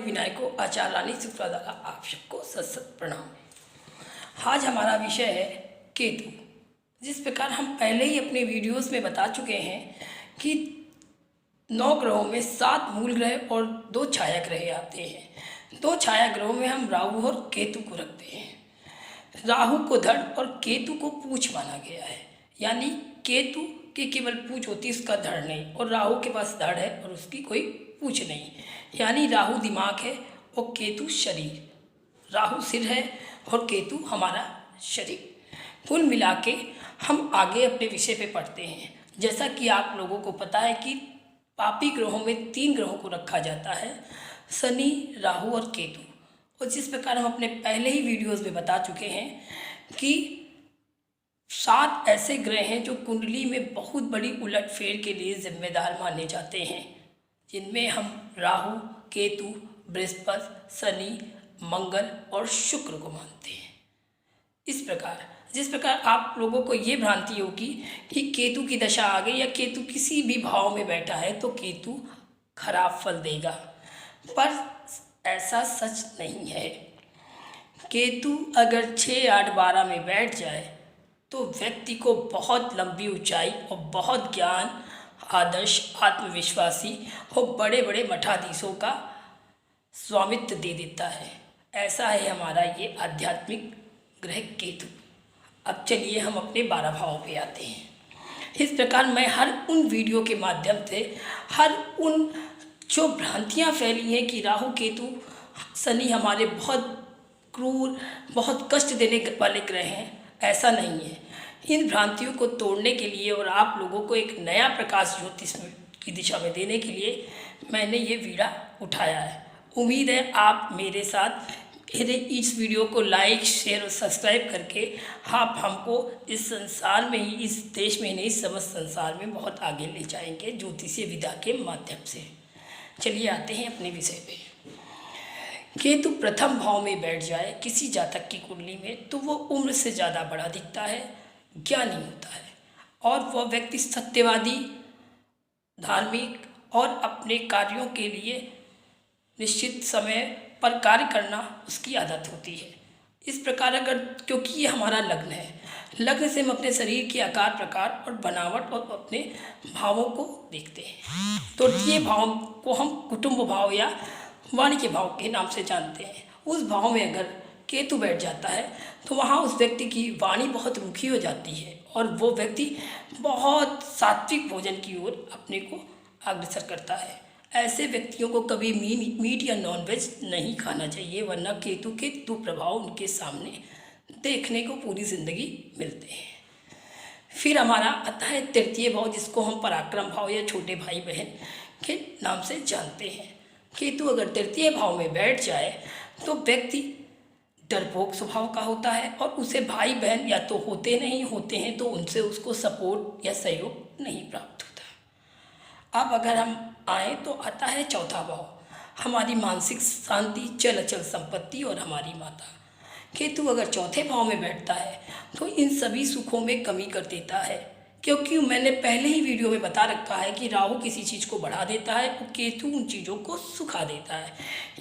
विनायको आचार्याणी सुप्रदाला आप सबको सत सत प्रणाम। आज हमारा विषय है केतु। जिस प्रकार हम पहले ही अपने वीडियोस में बता चुके हैं कि 9 ग्रहों में 7 मूल ग्रह और 2 छाया ग्रह आते हैं। 2 छाया ग्रहों में हम राहु और केतु को रखते हैं। राहु को धड़ और केतु को पूंछ माना गया है, यानी केतु की केवल पूंछ होती है, उसका धड़ नहीं, और राहु के पास धड़ है और उसकी कोई पूंछ नहीं, यानी राहु दिमाग है और केतु शरीर। राहु सिर है और केतु हमारा शरीर। कुल मिला के हम आगे अपने विषय पे पढ़ते हैं। जैसा कि आप लोगों को पता है कि पापी ग्रहों में 3 ग्रहों को रखा जाता है, शनि, राहु और केतु। और जिस प्रकार हम अपने पहले ही वीडियोस में बता चुके हैं कि 7 ऐसे ग्रह हैं जो कुंडली में बहुत बड़ी उलटफेर के लिए जिम्मेदार माने जाते हैं, जिनमें हम राहु, केतु, बृहस्पति, शनि, मंगल और शुक्र को मानते हैं। इस प्रकार जिस प्रकार आप लोगों को ये भ्रांति होगी कि केतु की दशा आ गई या केतु किसी भी भाव में बैठा है तो केतु खराब फल देगा, पर ऐसा सच नहीं है। केतु अगर 6, 8, 12 में बैठ जाए तो व्यक्ति को बहुत लंबी ऊंचाई और बहुत ज्ञान, आदर्श, आत्मविश्वासी और बड़े बड़े मठाधीशों का स्वामित्व दे देता है। ऐसा है हमारा ये आध्यात्मिक ग्रह केतु। अब चलिए हम अपने 12 भावों पे आते हैं। इस प्रकार मैं हर उन वीडियो के माध्यम से हर उन जो भ्रांतियाँ फैली हैं कि राहु, केतु, शनि हमारे बहुत क्रूर, बहुत कष्ट देने वाले ग्रह हैं, ऐसा नहीं है। इन भ्रांतियों को तोड़ने के लिए और आप लोगों को एक नया प्रकाश ज्योतिष की दिशा में देने के लिए मैंने ये वीडियो उठाया है। उम्मीद है आप मेरे साथ इस वीडियो को लाइक, शेयर और सब्सक्राइब करके आप हमको इस संसार में ही, इस देश में ही नहीं, समस्त संसार में बहुत आगे ले जाएंगे ज्योतिषीय विद्या के माध्यम से। चलिए आते हैं अपने विषय पे। केतु प्रथम भाव में बैठ जाए किसी जातक की कुंडली में तो वो उम्र से ज़्यादा बड़ा दिखता है, ज्ञानी होता है, और वह व्यक्ति सत्यवादी, धार्मिक और अपने कार्यों के लिए निश्चित समय पर कार्य करना उसकी आदत होती है। इस प्रकार अगर, क्योंकि ये हमारा लग्न है, लग्न से हम अपने शरीर के आकार, प्रकार और बनावट और अपने भावों को देखते हैं। तो ये भाव को हम कुटुंब भाव या वाणिज्य भाव के नाम से जानते हैं। उस भाव में अगर केतु बैठ जाता है तो वहाँ उस व्यक्ति की वाणी बहुत रुखी हो जाती है और वो व्यक्ति बहुत सात्विक भोजन की ओर अपने को अग्रसर करता है। ऐसे व्यक्तियों को कभी मीट या नॉनवेज नहीं खाना चाहिए, वरना केतु के दुष्प्रभाव उनके सामने देखने को पूरी जिंदगी मिलते हैं। फिर हमारा आता है तृतीय भाव, जिसको हम पराक्रम भाव या छोटे भाई बहन के नाम से जानते हैं। केतु अगर तृतीय भाव में बैठ जाए तो व्यक्ति डरपोक स्वभाव का होता है और उसे भाई बहन या तो होते नहीं होते हैं तो उनसे उसको सपोर्ट या सहयोग नहीं प्राप्त होता। अब अगर हम आए तो आता है चौथा भाव, हमारी मानसिक शांति, चल अचल संपत्ति और हमारी माता। केतु अगर चौथे भाव में बैठता है तो इन सभी सुखों में कमी कर देता है, क्योंकि मैंने पहले ही वीडियो में बता रखा है कि राहु किसी चीज़ को बढ़ा देता है और केतु उन चीज़ों को सुखा देता है,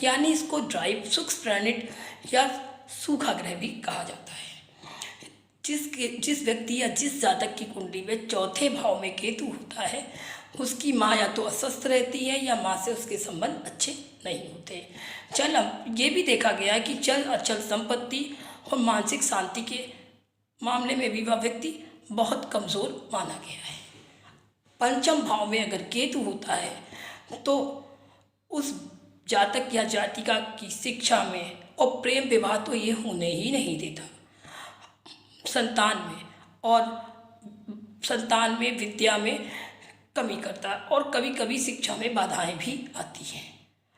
यानी इसको ड्राइव सुक्स प्लैनेट या सूखा ग्रह भी कहा जाता है। जिस व्यक्ति या जिस जातक की कुंडली में चौथे भाव में केतु होता है उसकी माँ या तो अस्वस्थ रहती है या माँ से उसके संबंध अच्छे नहीं होते। ये भी देखा गया है कि चल अचल संपत्ति और मानसिक शांति के मामले में भी वह व्यक्ति बहुत कमज़ोर माना गया है। पंचम भाव में अगर केतु होता है तो उस जातक या जातिका की शिक्षा में और प्रेम विवाह तो ये होने ही नहीं देता। संतान में विद्या में कमी करता है और कभी कभी शिक्षा में बाधाएं भी आती हैं।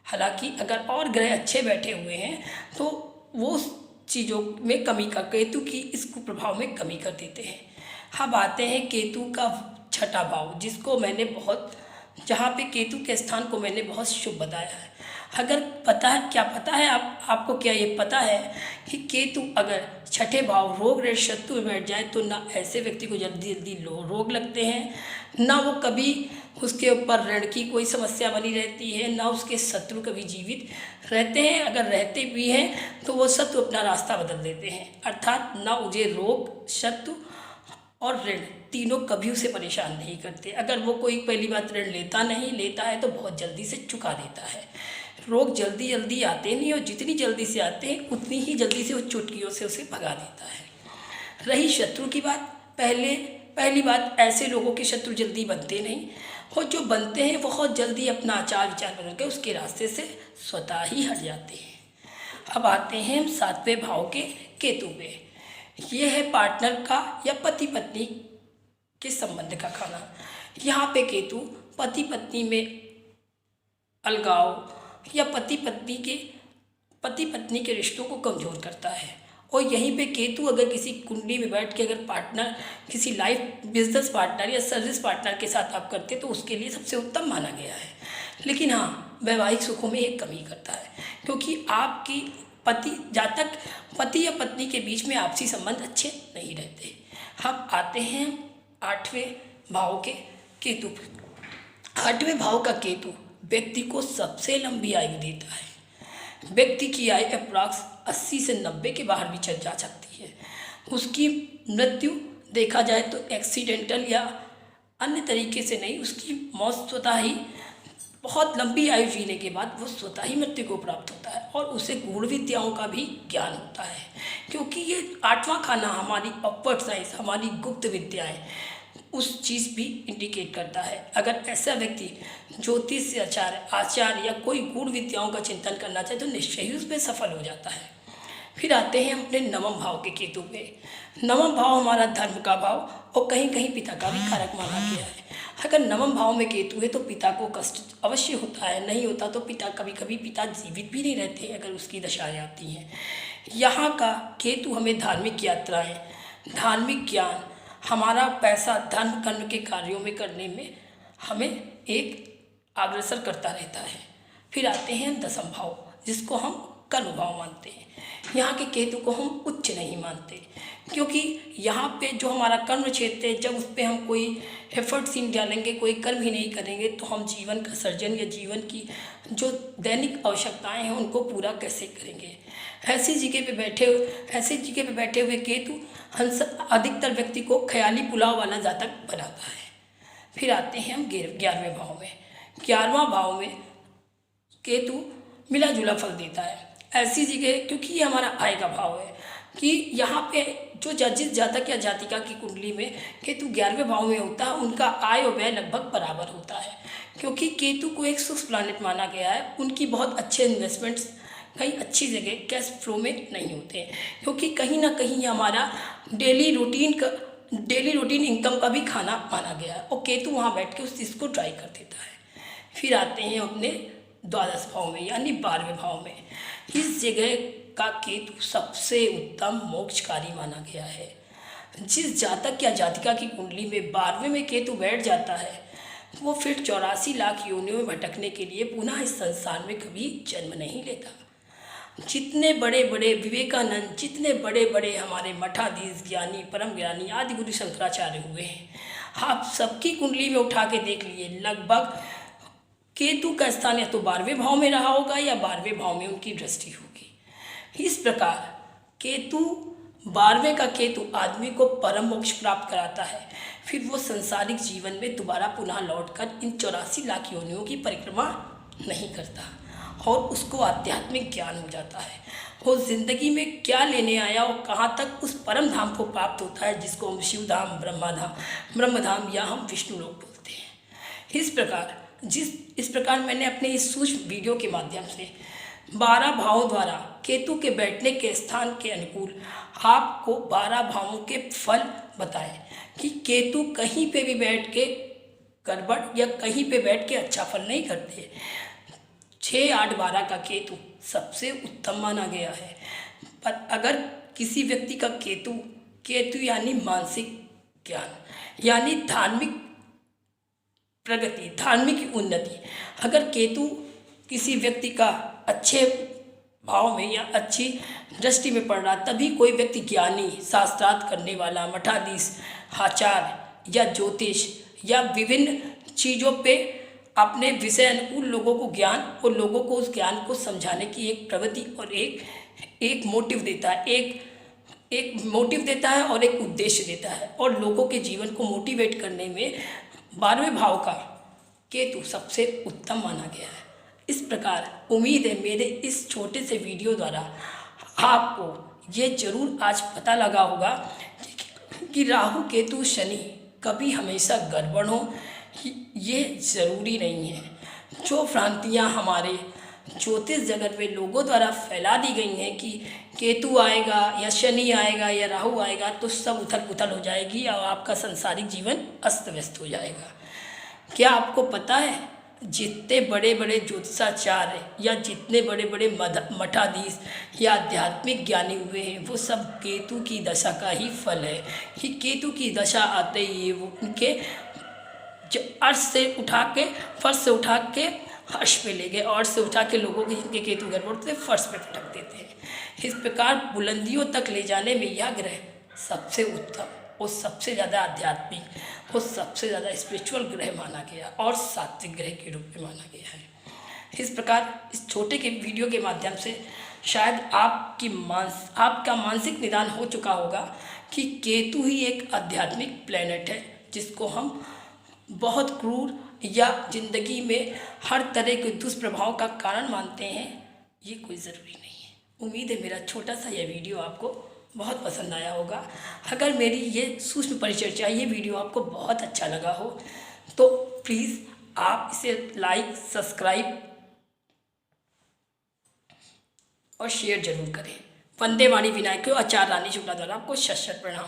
हालांकि अगर और ग्रह अच्छे बैठे हुए हैं तो वो चीज़ों में कमी का, केतु की इस कुप्रभाव में कमी कर देते हैं। अब आते हैं केतु का छठा भाव, जिसको मैंने जहाँ पे केतु के स्थान को मैंने बहुत शुभ बताया है। अगर पता है, क्या पता है आपको क्या ये पता है कि केतु अगर छठे भाव रोग रे शत्रु में बैठ जाए तो ना ऐसे व्यक्ति को जल्दी जल्दी रोग लगते हैं, ना वो कभी उसके ऊपर ऋण की कोई समस्या बनी रहती है, ना उसके शत्रु कभी जीवित रहते हैं, अगर रहते भी हैं तो वो शत्रु अपना रास्ता बदल देते हैं। अर्थात ना उसे रोग, शत्रु और ऋण तीनों कभी उसे परेशान नहीं करते। अगर वो कोई पहली बात ऋण लेता है तो बहुत जल्दी से चुका देता है। रोग जल्दी जल्दी आते नहीं, और जितनी जल्दी से आते हैं उतनी ही जल्दी से वो चुटकियों से उसे भगा देता है। रही शत्रु की बात, पहली बात, ऐसे लोगों के शत्रु जल्दी बनते नहीं, और जो बनते हैं बहुत जल्दी अपना आचार विचार बदल के उसके रास्ते से स्वतः ही हट जाते हैं। अब आते हैं हम 7वें भाव के केतु पे। ये है पार्टनर का या पति पत्नी के संबंध का खाना। यहाँ पे केतु पति पत्नी में अलगाव या पति पत्नी के रिश्तों को कमज़ोर करता है। और यहीं पे केतु अगर किसी कुंडली में बैठ के अगर पार्टनर, किसी लाइफ बिजनेस पार्टनर या सर्विस पार्टनर के साथ आप करते तो उसके लिए सबसे उत्तम माना गया है। लेकिन हाँ, वैवाहिक सुखों में एक कमी करता है, क्योंकि आपकी जहाँ तक पति या पत्नी के बीच में आपसी संबंध अच्छे नहीं रहते। हम आते हैं 8वें भाव के केतु पर। 8वें भाव का केतु व्यक्ति को सबसे लंबी आयु देता है। व्यक्ति की आयु अप्रॉक्स 80 से 90 के बाहर भी चल जा सकती है। उसकी मृत्यु देखा जाए तो एक्सीडेंटल या अन्य तरीके से नहीं, उसकी मौत स्वतः ही बहुत लंबी आयु जीने के बाद वो स्वतः ही मृत्यु को प्राप्त होता है। और उसे गूढ़ विद्याओं का भी ज्ञान होता है, क्योंकि ये 8वां खाना हमारी अपवर्ड साइंस, हमारी गुप्त विद्याएं, उस चीज़ भी इंडिकेट करता है। अगर ऐसा व्यक्ति ज्योतिष आचार्य या कोई गूढ़ विद्याओं का चिंतन करना चाहे तो निश्चय ही उसमें सफल हो जाता है। फिर आते हैं अपने 9वें भाव के केतु पे। 9वां भाव हमारा धर्म का भाव और कहीं कहीं पिता का भी कारक माना गया है। अगर 9वें भाव में केतु है तो पिता को कष्ट अवश्य होता है, नहीं होता तो कभी कभी पिता जीवित भी नहीं रहते अगर उसकी दशाएं आती हैं। यहाँ का केतु हमें धार्मिक यात्राएं, धार्मिक ज्ञान, हमारा पैसा, धर्म कर्म के कार्यों में करने में हमें एक अग्रसर करता रहता है। फिर आते हैं 10वां भाव, जिसको हम कर्म भाव मानते हैं। यहाँ के केतु को हम उच्च नहीं मानते, क्योंकि यहाँ पे जो हमारा कर्म क्षेत्र है, जब उस पर हम कोई एफर्ट्स ही डालेंगे, कोई कर्म ही नहीं करेंगे तो हम जीवन का सर्जन या जीवन की जो दैनिक आवश्यकताएं हैं उनको पूरा कैसे करेंगे। ऐसी जगह पे बैठे हुए केतु अधिकतर व्यक्ति को ख्याली पुलाव वाला जातक बनाता है। फिर आते हैं हम 11वें भाव में। 11वां भाव में केतु मिला जुला फल देता है। ऐसी जगह, क्योंकि ये हमारा आय का भाव है, कि यहाँ पे जो जिस जातक या जातिका की कुंडली में केतु 11वें भाव में होता है, उनका आय और व्यय लगभग बराबर होता है। क्योंकि केतु को एक सुख प्लानेट माना गया है, उनकी बहुत अच्छे इन्वेस्टमेंट्स कहीं अच्छी जगह कैश फ्लो में नहीं होते हैं, क्योंकि कहीं ना कहीं हमारा डेली रूटीन इनकम का भी खाना माना गया है, और केतु वहाँ बैठ के उस चीज़ को ट्राई कर देता है। फिर आते हैं अपने 12वें भाव में, यानी 12वें भाव में। इस जगह का केतु सबसे उत्तम मोक्षकारी माना गया है। जिस जातक या जातिका की कुंडली में 12वें में केतु बैठ जाता है, वो फिर 84 लाख योनियों में भटकने के लिए पुनः इस संसार में कभी जन्म नहीं लेता। जितने बड़े बड़े विवेकानंद, जितने बड़े बड़े हमारे मठाधीश ज्ञानी, परम ज्ञानी आदि गुरु शंकराचार्य हुए हैं, आप सबकी कुंडली में उठा के देख लिए, लगभग केतु का स्थान या तो 12वें भाव में रहा होगा या 12वें भाव में उनकी दृष्टि होगी। इस प्रकार केतु, 12वें का केतु आदमी को परम मोक्ष प्राप्त कराता है। फिर वो संसारिक जीवन में दोबारा पुनः लौटकर इन 84 लाख योनियों की परिक्रमा नहीं करता, और उसको आध्यात्मिक ज्ञान हो जाता है। वो जिंदगी में क्या लेने आया और कहाँ तक उस परम धाम को प्राप्त होता है, जिसको हम शिवधाम, ब्रह्मधाम या हम विष्णु लोक बोलते हैं। इस प्रकार मैंने अपने इस सूक्ष्म वीडियो के माध्यम से 12 भावों द्वारा केतु के बैठने के स्थान के अनुकूल आपको 12 भावों के फल बताए, कि केतु कहीं पे भी बैठ के गड़बड़ या कहीं पे बैठ के अच्छा फल नहीं करते। 6, 8, 12 का केतु सबसे उत्तम माना गया है। पर अगर किसी व्यक्ति का केतु यानी मानसिक ज्ञान, यानी धार्मिक प्रगति, धार्मिक उन्नति, अगर केतु किसी व्यक्ति का अच्छे भाव में या अच्छी दृष्टि में पड़ रहा, तभी कोई व्यक्ति ज्ञानी, शास्त्रार्थ करने वाला, मठाधीश, आचार्य या ज्योतिष या विभिन्न चीज़ों पे अपने विषय अनुकूल लोगों को ज्ञान और लोगों को उस ज्ञान को समझाने की एक प्रवृत्ति और एक मोटिव देता है, एक मोटिव देता है और एक उद्देश्य देता है। और लोगों के जीवन को मोटिवेट करने में 12वें भाव का केतु सबसे उत्तम माना गया है। इस प्रकार उम्मीद है मेरे इस छोटे से वीडियो द्वारा आपको ये जरूर आज पता लगा होगा कि राहु केतु शनि कभी हमेशा गड़बड़ हो ये ज़रूरी नहीं है। जो भ्रांतियाँ हमारे ज्योतिष जगत में लोगों द्वारा फैला दी गई हैं कि केतु आएगा या शनि आएगा या राहु आएगा तो सब उथल पुथल हो जाएगी और आपका सांसारिक जीवन अस्त व्यस्त हो जाएगा। क्या आपको पता है जितने बड़े बड़े ज्योतिषाचार्य या जितने बड़े बड़े मठाधीश या आध्यात्मिक ज्ञानी हुए हैं वो सब केतु की दशा का ही फल है कि केतु की दशा आते ही वो उनके अर्श से उठा के फर्श से उठा के हर्ष पे ले गए, अर्श से उठा के लोगों के जिनके केतु गड़बड़ थे फर्श पे पटक देते हैं। इस प्रकार बुलंदियों तक ले जाने में यह ग्रह सबसे उत्तम और सबसे ज़्यादा आध्यात्मिक और सबसे ज़्यादा स्पिरिचुअल ग्रह माना गया और सात्विक ग्रह के रूप में माना गया है। इस प्रकार इस छोटे के वीडियो के माध्यम से शायद आपका मानसिक निदान हो चुका होगा कि केतु ही एक आध्यात्मिक प्लेनेट है जिसको हम बहुत क्रूर या जिंदगी में हर तरह के दुष्प्रभाव का कारण मानते हैं। ये कोई ज़रूरी नहीं है। उम्मीद है मेरा छोटा सा यह वीडियो आपको बहुत पसंद आया होगा। अगर मेरी ये सूक्ष्म परिचर्चा ये वीडियो आपको बहुत अच्छा लगा हो तो प्लीज़ आप इसे लाइक सब्सक्राइब और शेयर जरूर करें। वंदे वाणी विनायक आचार्य रानी शुक्ला द्वारा आपको शत शत प्रणाम।